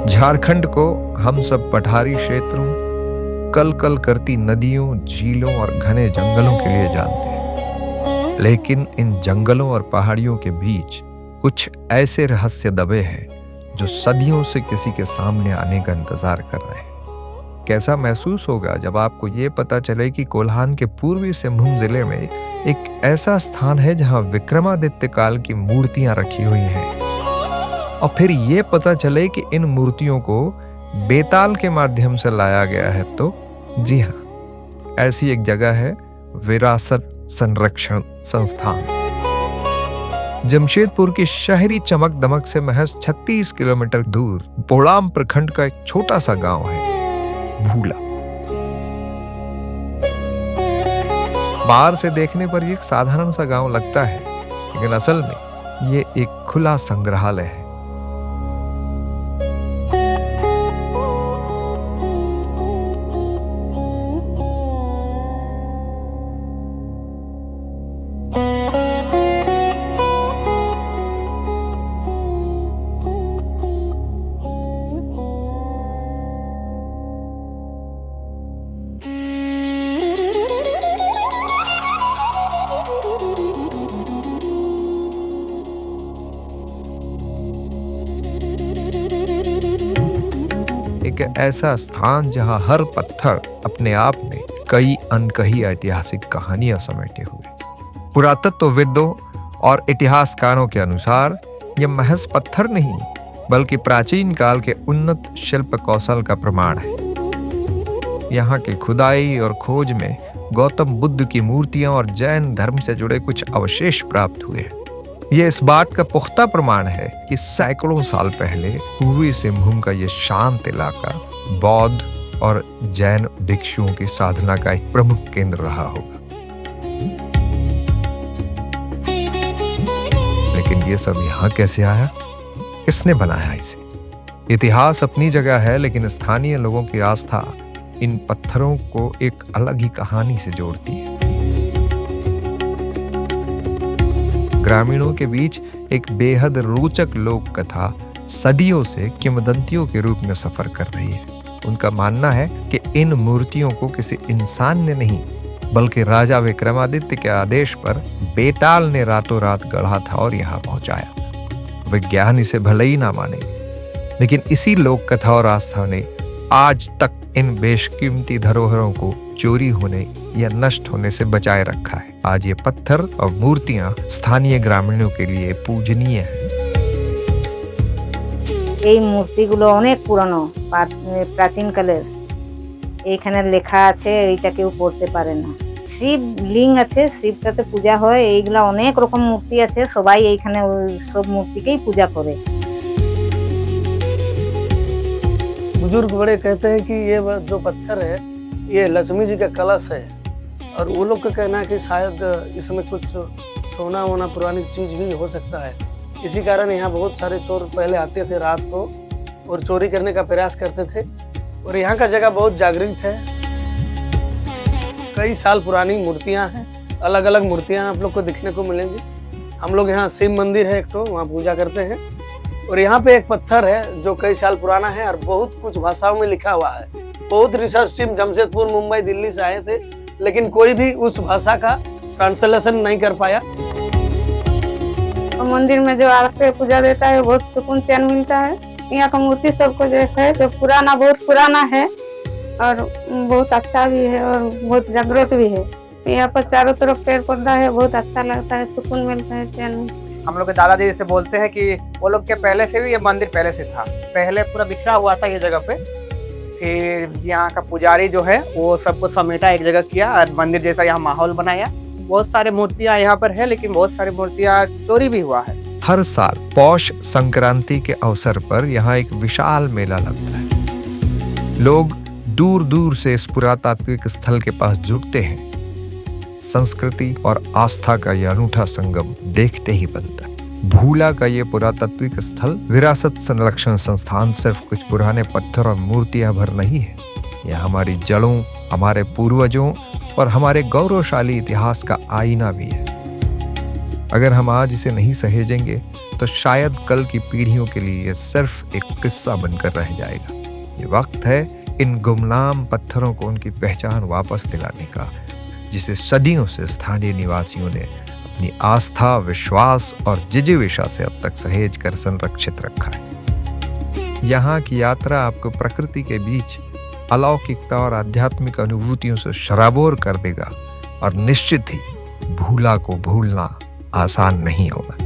झारखंड को हम सब पठारी क्षेत्रों, कल कल करती नदियों, झीलों और घने जंगलों के लिए जानते हैं। लेकिन इन जंगलों और पहाड़ियों के बीच कुछ ऐसे रहस्य दबे हैं जो सदियों से किसी के सामने आने का इंतजार कर रहे हैं। कैसा महसूस होगा जब आपको ये पता चले कि कोल्हान के पूर्वी सिंहभूम जिले में एक ऐसा स्थान है जहां विक्रमादित्य काल की मूर्तियां रखी हुई हैं, और फिर ये पता चले कि इन मूर्तियों को बेताल के माध्यम से लाया गया है। तो जी हाँ, ऐसी एक जगह है विरासत संरक्षण संस्थान। जमशेदपुर की शहरी चमक दमक से महज 36 किलोमीटर दूर बोड़ाम प्रखंड का एक छोटा सा गांव है, भूला। बाहर से देखने पर ये एक साधारण सा गांव लगता है, लेकिन असल में ये एक खुला संग्रहालय है। एक ऐसा स्थान जहां हर पत्थर अपने आप में कई अनकही ऐतिहासिक कहानियां समेटे हुए। पुरातत्वविदों और इतिहासकारों के अनुसार यह महज पत्थर नहीं, बल्कि प्राचीन काल के उन्नत शिल्प कौशल का प्रमाण है। यहाँ की खुदाई और खोज में गौतम बुद्ध की मूर्तियां और जैन धर्म से जुड़े कुछ अवशेष प्राप्त हुए हैं। ये इस बात का पुख्ता प्रमाण है कि सैकड़ों साल पहले पूर्वी सिंहभूम का ये शांत इलाका बौद्ध और जैन भिक्षुओं की साधना का एक प्रमुख केंद्र रहा होगा। लेकिन ये सब यहाँ कैसे आया? किसने बनाया इसे? इतिहास अपनी जगह है, लेकिन स्थानीय लोगों की आस्था इन पत्थरों को एक अलग ही कहानी से जोड़ती है। ग्रामीणों के बीच एक बेहद रोचक लोक कथा सदियों से किंवदंतियों के रूप में सफर कर रही है। उनका मानना है कि इन मूर्तियों को किसी इंसान ने नहीं, बल्कि राजा विक्रमादित्य के आदेश पर बेताल ने रातों रात गढ़ा था और यहाँ पहुंचाया। विज्ञान इसे भले ही ना माने, लेकिन इसी लोक कथा और आस्था ने आज तक इन बेशकीमती धरोहरों को चोरी होने या नष्ट होने से बचाए रखा है। आज ये पत्थर और मूर्तियां स्थानीय ग्रामीणों के लिए पूजनीय हैं। এই মূর্তিগুলো অনেক পুরনো, প্রাচীন কালের। এইখানে লেখা আছে, এইটা কেউ পড়তে পারে না। শিব লিঙ্গ আছে, শিবটাতে পূজা হয়। এইগুলা অনেক রকম মূর্তি আছে, সবাই এইখানে সব মূর্তিকেই পূজা করে। बुजुर्ग बड़े कहते हैं कि ये जो पत्थर है ये लक्ष्मी जी का कलश है, और वो लोग का कहना है कि शायद इसमें कुछ सोना वोना पुरानी चीज भी हो सकता है। इसी कारण यहाँ बहुत सारे चोर पहले आते थे रात को और चोरी करने का प्रयास करते थे, और यहाँ का जगह बहुत जागृत है। कई साल पुरानी मूर्तियाँ हैं, अलग अलग मूर्तियाँ आप लोग को दिखने को मिलेंगी। हम लोग यहाँ शिव मंदिर है एक तो, वहाँ पूजा करते हैं, और यहाँ पे एक पत्थर है जो कई साल पुराना है और बहुत कुछ भाषाओं में लिखा हुआ है। बहुत रिसर्च टीम जमशेदपुर, मुंबई, दिल्ली से आए थे, लेकिन कोई भी उस भाषा का ट्रांसलेशन नहीं कर पाया। तो मंदिर में जो आके पूजा देता है बहुत सुकून चैन मिलता है। यहाँ का मूर्ति सबको जो है जो पुराना, बहुत पुराना है और बहुत अच्छा भी है और बहुत जागृत भी है। यहाँ पर चारों तरफ पेड़ पौधा है, बहुत अच्छा लगता है, सुकून मिलता है चैन। हम लोग के दादाजी से बोलते हैं कि वो लोग के पहले से भी ये मंदिर पहले से था, पहले पूरा बिखरा हुआ था ये जगह पे। फिर यहाँ का पुजारी जो है वो सबको समेटा, एक जगह किया और मंदिर जैसा यहाँ माहौल बनाया। बहुत सारे मूर्तियाँ यहाँ पर है, लेकिन बहुत सारी मूर्तियाँ चोरी भी हुआ है। हर साल पौष संक्रांति के अवसर पर यहाँ एक विशाल मेला लगता है। लोग दूर दूर से इस पुरातात्विक स्थल के पास जुटते हैं। संस्कृति और आस्था का यह अनूठा संगम देखते ही बनता है। भूला का ये पुरातात्विक स्थल विरासत संरक्षण संस्थान सिर्फ कुछ पुराने पत्थर और मूर्तियां भर नहीं है, यह हमारी जड़ों, हमारे पूर्वजों और हमारे गौरवशाली इतिहास का आईना भी है। अगर हम आज इसे नहीं सहेजेंगे तो शायद कल की पीढ़ियों के लिए यह सिर्फ एक किस्सा बनकर रह जाएगा। ये वक्त है इन गुमनाम पत्थरों को उनकी पहचान वापस दिलाने का, जिसे सदियों से स्थानीय निवासियों ने अपनी आस्था, विश्वास और जिजीविषा से अब तक सहेज कर संरक्षित रखा है। यहाँ की यात्रा आपको प्रकृति के बीच अलौकिकता और आध्यात्मिक अनुभूतियों से शराबोर कर देगा और निश्चित ही भूला को भूलना आसान नहीं होगा।